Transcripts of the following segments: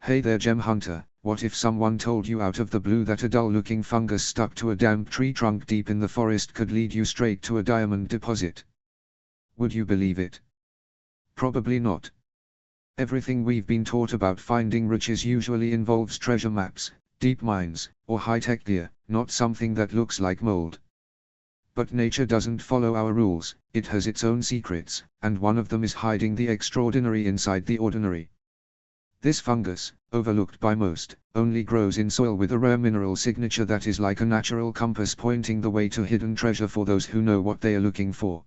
Hey there, gem hunter. What if someone told you out of the blue that a dull-looking fungus stuck to a damp tree trunk deep in the forest could lead you straight to a diamond deposit? Would you believe it? Probably not. Everything we've been taught about finding riches usually involves treasure maps, deep mines, or high-tech gear, not something that looks like mold. But nature doesn't follow our rules, it has its own secrets, and one of them is hiding the extraordinary inside the ordinary. This fungus, overlooked by most, only grows in soil with a rare mineral signature that is like a natural compass pointing the way to hidden treasure for those who know what they are looking for.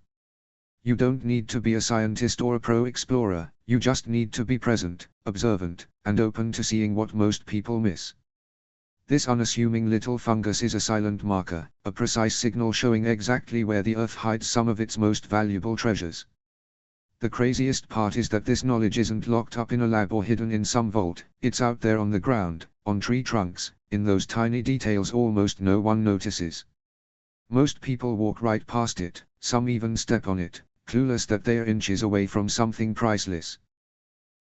You don't need to be a scientist or a pro explorer, you just need to be present, observant, and open to seeing what most people miss. This unassuming little fungus is a silent marker, a precise signal showing exactly where the earth hides some of its most valuable treasures. The craziest part is that this knowledge isn't locked up in a lab or hidden in some vault, it's out there on the ground, on tree trunks, in those tiny details almost no one notices. Most people walk right past it, some even step on it, clueless that they are inches away from something priceless.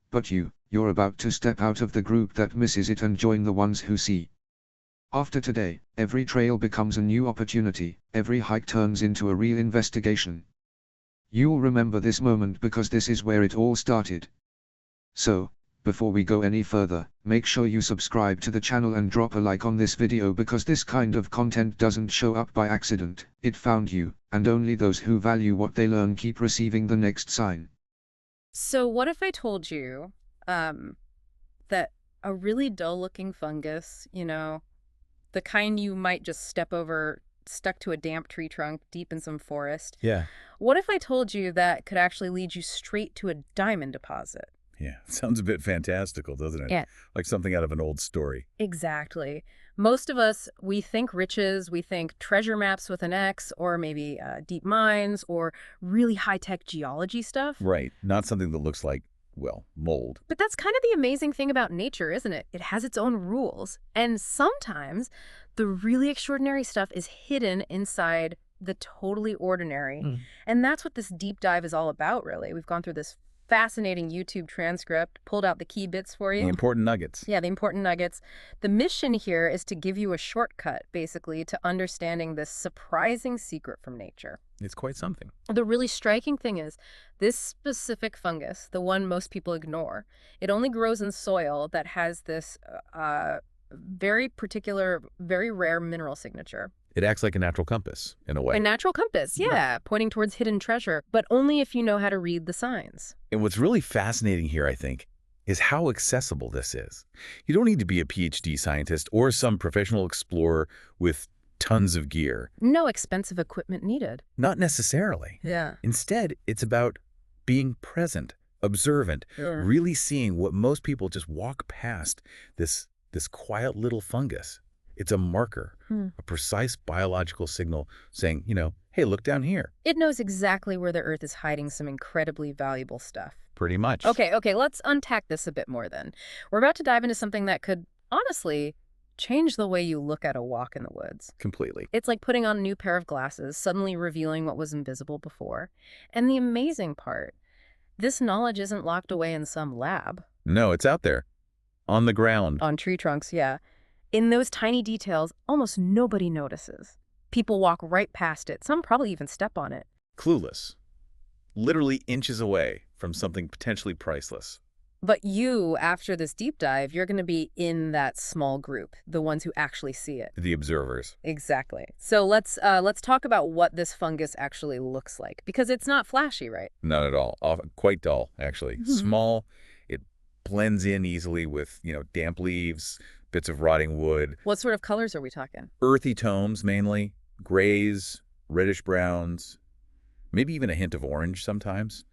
But you're about to step out of the group that misses it and join the ones who see. After today, every trail becomes a new opportunity, every hike turns into a real investigation. You'll remember this moment because this is where it all started. So, before we go any further, make sure you subscribe to the channel and drop a like on this video because this kind of content doesn't show up by accident, it found you, and only those who value what they learn keep receiving the next sign. So what if I told you that a really dull-looking fungus, the kind you might just step over, stuck to a damp tree trunk deep in some forest. Yeah. What if I told you that could actually lead you straight to a diamond deposit? Yeah. Sounds a bit fantastical, doesn't it? Yeah. Like something out of an old story. Exactly. Most of us, we think riches, we think treasure maps with an X, or maybe deep mines, or really high-tech geology stuff. Right. Not something that looks like, well, mold. But that's kind of the amazing thing about nature, isn't it? It has its own rules. And sometimes the really extraordinary stuff is hidden inside the totally ordinary. And that's what this deep dive is all about, really. We've gone through this fascinating YouTube transcript, pulled out the key bits for you. The important nuggets. Yeah, the important nuggets. The mission here is to give you a shortcut, basically, to understanding this surprising secret from nature. It's quite something. The really striking thing is, this specific fungus, the one most people ignore, it only grows in soil that has this very particular, very rare mineral signature. It acts like a natural compass, in a way. A natural compass, yeah, pointing towards hidden treasure, but only if you know how to read the signs. And what's really fascinating here, I think, is how accessible this is. You don't need to be a PhD scientist or some professional explorer with tons of gear. No expensive equipment needed. Not necessarily. Yeah. Instead, it's about being present, observant, really seeing what most people just walk past, this quiet little fungus. It's a marker, a precise biological signal saying, hey, look down here. It knows exactly where the Earth is hiding some incredibly valuable stuff. Pretty much. Okay, let's unpack this a bit more then. We're about to dive into something that could, honestly, change the way you look at a walk in the woods. Completely. It's like putting on a new pair of glasses, suddenly revealing what was invisible before. And the amazing part, this knowledge isn't locked away in some lab. No, it's out there. On the ground. On tree trunks, yeah. In those tiny details, almost nobody notices. People walk right past it. Some probably even step on it. Clueless. Literally inches away from something potentially priceless. But you, after this deep dive, you're going to be in that small group, the ones who actually see it. The observers. Exactly. So let's talk about what this fungus actually looks like, because it's not flashy, right? Not at all. Quite dull, actually. Small. It blends in easily with, damp leaves, bits of rotting wood. What sort of colors are we talking? Earthy tones, mainly. Grays, reddish browns, maybe even a hint of orange sometimes.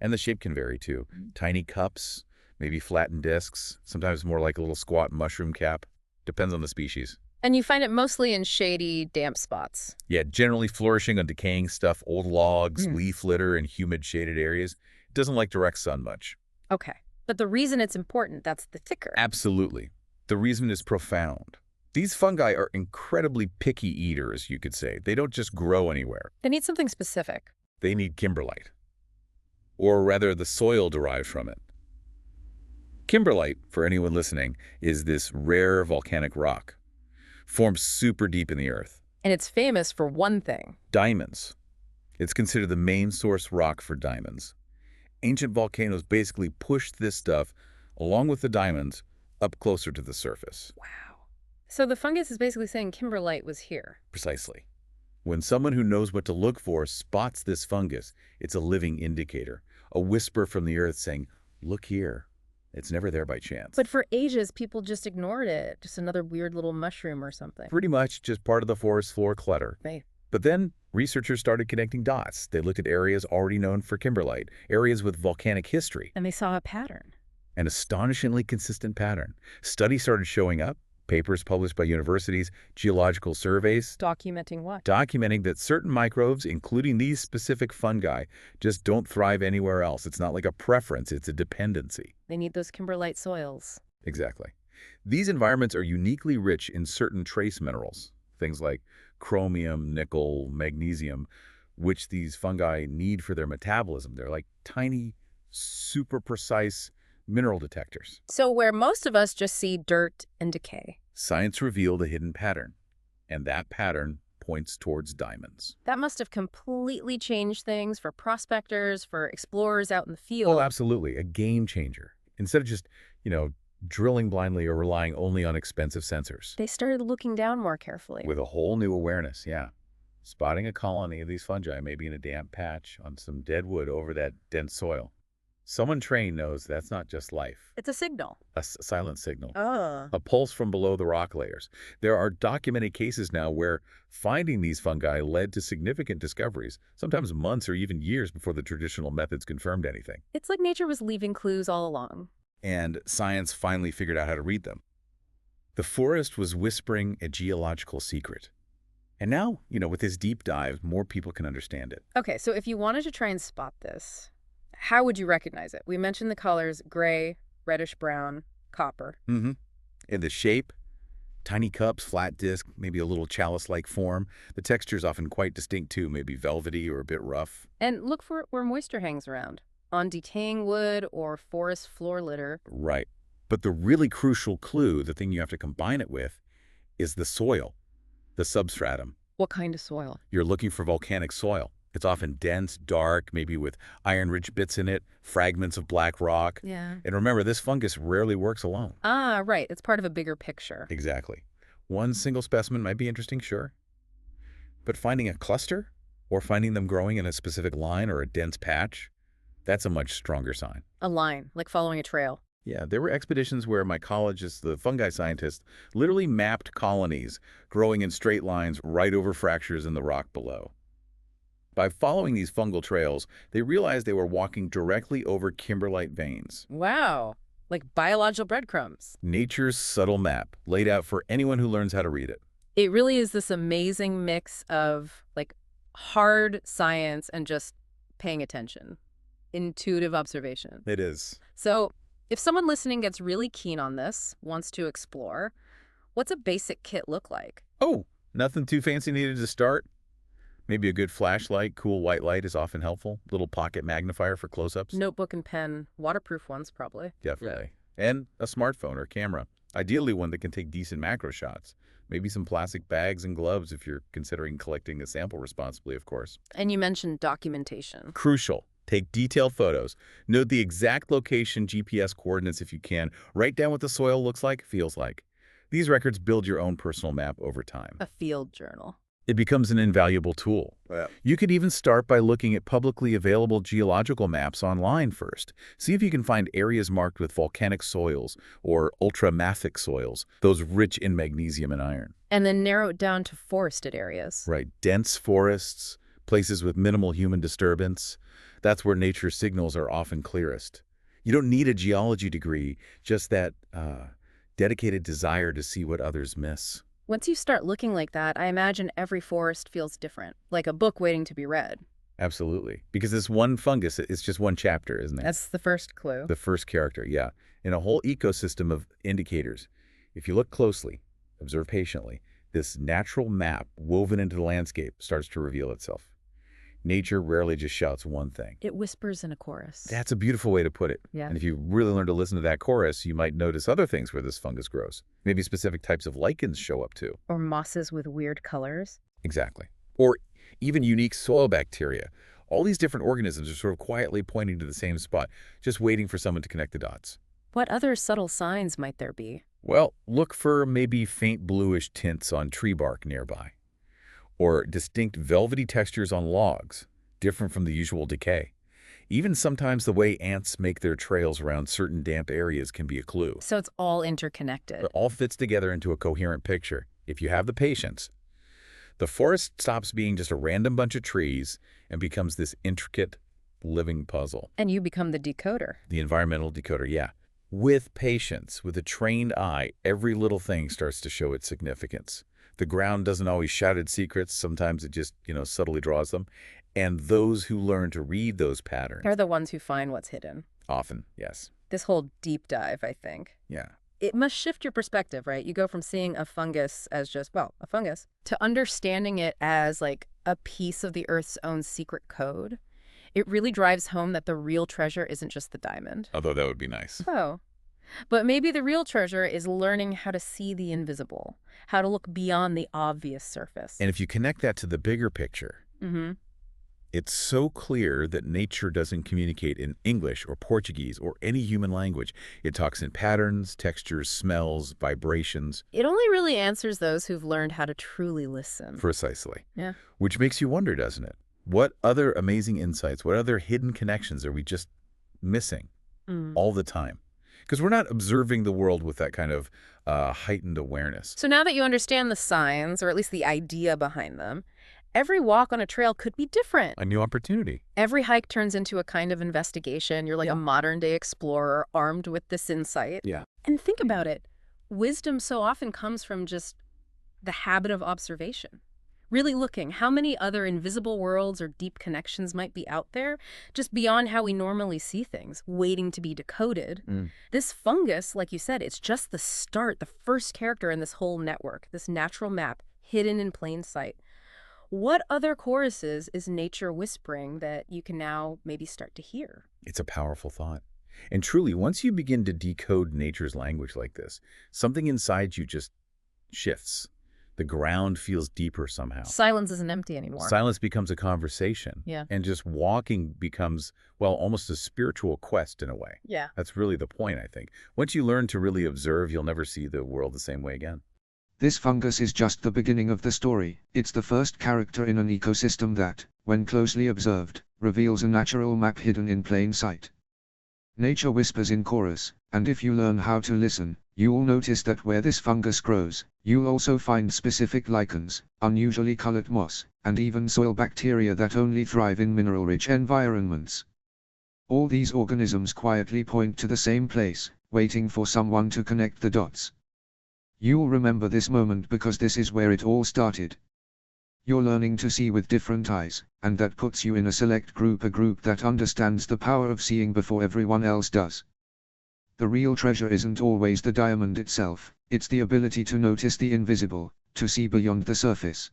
And the shape can vary, too. Tiny cups, maybe flattened discs, sometimes more like a little squat mushroom cap. Depends on the species. And you find it mostly in shady, damp spots. Yeah, generally flourishing on decaying stuff, old logs, leaf litter, and humid shaded areas. It doesn't like direct sun much. Okay. But the reason it's important, that's the ticker. Absolutely. The reason is profound. These fungi are incredibly picky eaters, you could say. They don't just grow anywhere. They need something specific. They need kimberlite. Or rather, the soil derived from it. Kimberlite, for anyone listening, is this rare volcanic rock, formed super deep in the earth. And it's famous for one thing. Diamonds. It's considered the main source rock for diamonds. Ancient volcanoes basically pushed this stuff, along with the diamonds, up closer to the surface. Wow. So the fungus is basically saying kimberlite was here. Precisely. When someone who knows what to look for spots this fungus, it's a living indicator, a whisper from the earth saying, look here. It's never there by chance. But for ages, people just ignored it. Just another weird little mushroom or something. Pretty much just part of the forest floor clutter. Right. But then researchers started connecting dots. They looked at areas already known for kimberlite, areas with volcanic history. And they saw a pattern. An astonishingly consistent pattern. Studies started showing up, papers published by universities, geological surveys. Documenting what? Documenting that certain microbes, including these specific fungi, just don't thrive anywhere else. It's not like a preference, it's a dependency. They need those kimberlite soils. Exactly. These environments are uniquely rich in certain trace minerals, things like chromium, nickel, magnesium, which these fungi need for their metabolism. They're like tiny, super precise mineral detectors. So where most of us just see dirt and decay. Science revealed a hidden pattern, and that pattern points towards diamonds. That must have completely changed things for prospectors, for explorers out in the field. Oh, absolutely. A game changer. Instead of just, drilling blindly or relying only on expensive sensors. They started looking down more carefully. With a whole new awareness, yeah. Spotting a colony of these fungi maybe in a damp patch on some dead wood over that dense soil. Someone trained knows that's not just life. It's a signal. A silent signal. Oh. A pulse from below the rock layers. There are documented cases now where finding these fungi led to significant discoveries, sometimes months or even years before the traditional methods confirmed anything. It's like nature was leaving clues all along. And science finally figured out how to read them. The forest was whispering a geological secret. And now, with this deep dive, more people can understand it. Okay, so if you wanted to try and spot this, how would you recognize it? We mentioned the colors gray, reddish brown, copper. Mm-hmm. And the shape, tiny cups, flat disc, maybe a little chalice-like form. The texture is often quite distinct too, maybe velvety or a bit rough. And look for it where moisture hangs around, on decaying wood or forest floor litter. Right. But the really crucial clue, the thing you have to combine it with, is the soil, the substratum. What kind of soil? You're looking for volcanic soil. It's often dense, dark, maybe with iron-rich bits in it, fragments of black rock. Yeah. And remember, this fungus rarely works alone. Ah, right. It's part of a bigger picture. Exactly. One single specimen might be interesting, sure. But finding a cluster, or finding them growing in a specific line or a dense patch, that's a much stronger sign. A line, like following a trail. Yeah, there were expeditions where mycologists, the fungi scientists, literally mapped colonies growing in straight lines right over fractures in the rock below. By following these fungal trails, they realized they were walking directly over kimberlite veins. Wow. Like biological breadcrumbs. Nature's subtle map, laid out for anyone who learns how to read it. It really is this amazing mix of hard science and just paying attention. Intuitive observation. It is. So if someone listening gets really keen on this, wants to explore, what's a basic kit look like? Oh, nothing too fancy needed to start. Maybe a good flashlight, cool white light is often helpful. Little pocket magnifier for close-ups. Notebook and pen, waterproof ones probably. Definitely. And a smartphone or camera. Ideally one that can take decent macro shots. Maybe some plastic bags and gloves if you're considering collecting a sample responsibly, of course. And you mentioned documentation. Crucial. Take detailed photos. Note the exact location, GPS coordinates if you can. Write down what the soil looks like, feels like. These records build your own personal map over time. A field journal. It becomes an invaluable tool. Yeah. You could even start by looking at publicly available geological maps online first. See if you can find areas marked with volcanic soils or ultramafic soils, those rich in magnesium and iron. And then narrow it down to forested areas. Right. Dense forests, places with minimal human disturbance. That's where nature's signals are often clearest. You don't need a geology degree, just that dedicated desire to see what others miss. Once you start looking like that, I imagine every forest feels different, like a book waiting to be read. Absolutely. Because this one fungus is just one chapter, isn't it? That's the first clue. The first character, yeah. In a whole ecosystem of indicators. If you look closely, observe patiently, this natural map woven into the landscape starts to reveal itself. Nature rarely just shouts one thing. It whispers in a chorus. That's a beautiful way to put it. Yeah. And if you really learn to listen to that chorus, you might notice other things where this fungus grows. Maybe specific types of lichens show up too. Or mosses with weird colors. Exactly. Or even unique soil bacteria. All these different organisms are sort of quietly pointing to the same spot, just waiting for someone to connect the dots. What other subtle signs might there be? Well, look for maybe faint bluish tints on tree bark nearby, or distinct velvety textures on logs, different from the usual decay. Even sometimes the way ants make their trails around certain damp areas can be a clue. So it's all interconnected. It all fits together into a coherent picture, if you have the patience. The forest stops being just a random bunch of trees and becomes this intricate, living puzzle. And you become the decoder. The environmental decoder, yeah. With patience, with a trained eye, every little thing starts to show its significance. The ground doesn't always shout its secrets. Sometimes it just, subtly draws them. And those who learn to read those patterns They're the ones who find what's hidden. often, yes. This whole deep dive, I think. Yeah. It must shift your perspective, right? You go from seeing a fungus as just, well, a fungus, to understanding it as like a piece of the Earth's own secret code. It really drives home that the real treasure isn't just the diamond. Although that would be nice. Oh. But maybe the real treasure is learning how to see the invisible, how to look beyond the obvious surface. And if you connect that to the bigger picture, it's so clear that nature doesn't communicate in English or Portuguese or any human language. It talks in patterns, textures, smells, vibrations. It only really answers those who've learned how to truly listen. Precisely. Yeah. Which makes you wonder, doesn't it? What other amazing insights, what other hidden connections are we just missing all the time? Because we're not observing the world with that kind of heightened awareness. So now that you understand the signs, or at least the idea behind them, every walk on a trail could be different. A new opportunity. Every hike turns into a kind of investigation. You're like a modern-day explorer armed with this insight. Yeah. And think about it. Wisdom so often comes from just the habit of observation. Really looking, how many other invisible worlds or deep connections might be out there, just beyond how we normally see things, waiting to be decoded. This fungus, like you said, it's just the start, the first character in this whole network, this natural map, hidden in plain sight. What other choruses is nature whispering that you can now maybe start to hear? It's a powerful thought. And truly, once you begin to decode nature's language like this, something inside you just shifts. The ground feels deeper somehow. Silence isn't empty anymore. Silence becomes a conversation. Yeah. And just walking becomes, well, almost a spiritual quest in a way. Yeah. That's really the point, I think. Once you learn to really observe, you'll never see the world the same way again. This fungus is just the beginning of the story. It's the first character in an ecosystem that, when closely observed, reveals a natural map hidden in plain sight. Nature whispers in chorus, and if you learn how to listen, you'll notice that where this fungus grows, you'll also find specific lichens, unusually colored moss, and even soil bacteria that only thrive in mineral-rich environments. All these organisms quietly point to the same place, waiting for someone to connect the dots. You'll remember this moment because this is where it all started. You're learning to see with different eyes, and that puts you in a select group, a group that understands the power of seeing before everyone else does. The real treasure isn't always the diamond itself, it's the ability to notice the invisible, to see beyond the surface.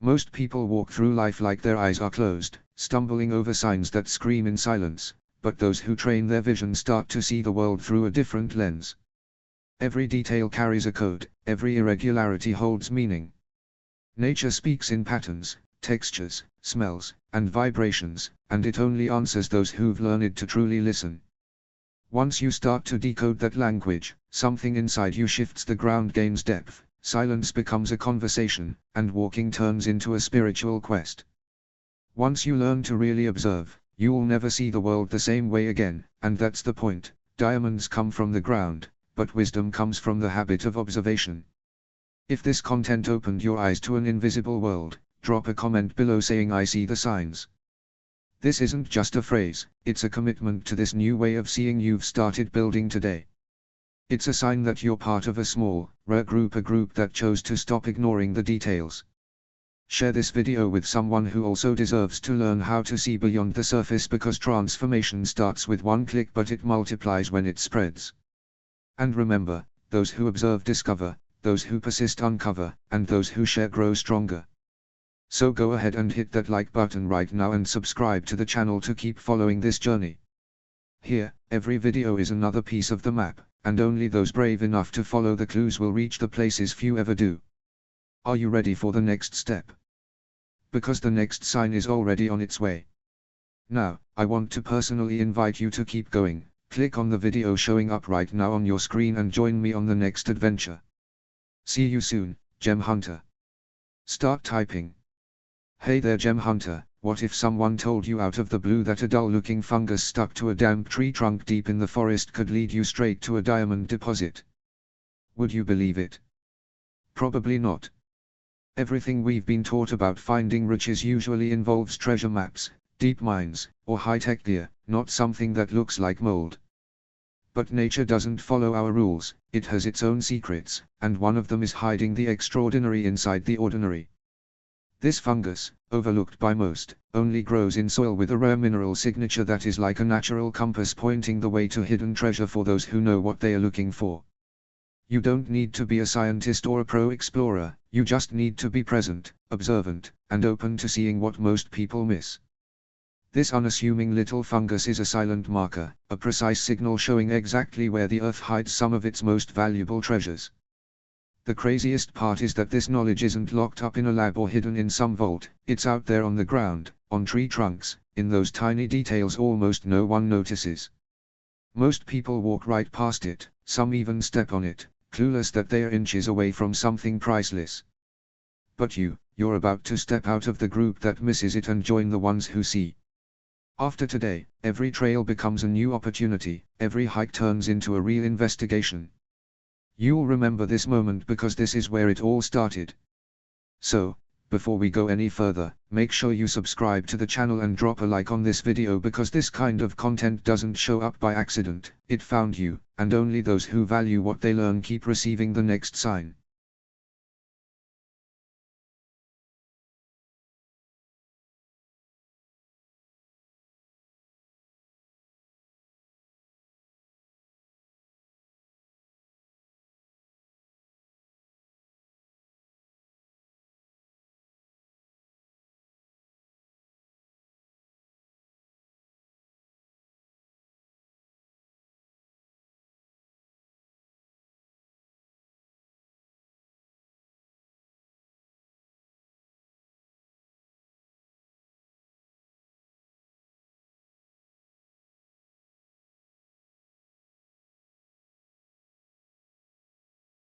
Most people walk through life like their eyes are closed, stumbling over signs that scream in silence, but those who train their vision start to see the world through a different lens. Every detail carries a code, every irregularity holds meaning. Nature speaks in patterns, textures, smells, and vibrations, and it only answers those who've learned to truly listen. Once you start to decode that language, something inside you shifts, the ground gains depth, silence becomes a conversation, and walking turns into a spiritual quest. Once you learn to really observe, you'll never see the world the same way again, and that's the point. Diamonds come from the ground, but wisdom comes from the habit of observation. If this content opened your eyes to an invisible world, drop a comment below saying I see the signs. This isn't just a phrase, it's a commitment to this new way of seeing you've started building today. It's a sign that you're part of a small, rare group, a group that chose to stop ignoring the details. Share this video with someone who also deserves to learn how to see beyond the surface, because transformation starts with one click, but it multiplies when it spreads. And remember, those who observe discover, those who persist uncover, and those who share grow stronger. So go ahead and hit that like button right now and subscribe to the channel to keep following this journey. Here, every video is another piece of the map, and only those brave enough to follow the clues will reach the places few ever do. Are you ready for the next step? Because the next sign is already on its way. Now, I want to personally invite you to keep going. Click on the video showing up right now on your screen and join me on the next adventure. See you soon, Gem Hunter. Start typing. Hey there, Gem Hunter, what if someone told you out of the blue that a dull-looking fungus stuck to a damp tree trunk deep in the forest could lead you straight to a diamond deposit? Would you believe it? Probably not. Everything we've been taught about finding riches usually involves treasure maps, deep mines, or high-tech gear, not something that looks like mold. But nature doesn't follow our rules, it has its own secrets, and one of them is hiding the extraordinary inside the ordinary. This fungus, overlooked by most, only grows in soil with a rare mineral signature that is like a natural compass pointing the way to hidden treasure for those who know what they are looking for. You don't need to be a scientist or a pro explorer, you just need to be present, observant, and open to seeing what most people miss. This unassuming little fungus is a silent marker, a precise signal showing exactly where the earth hides some of its most valuable treasures. The craziest part is that this knowledge isn't locked up in a lab or hidden in some vault, it's out there on the ground, on tree trunks, in those tiny details almost no one notices. Most people walk right past it, some even step on it, clueless that they are inches away from something priceless. But you're about to step out of the group that misses it and join the ones who see. After today, every trail becomes a new opportunity, every hike turns into a real investigation. You'll remember this moment because this is where it all started. So, before we go any further, make sure you subscribe to the channel and drop a like on this video because this kind of content doesn't show up by accident, it found you, and only those who value what they learn keep receiving the next sign.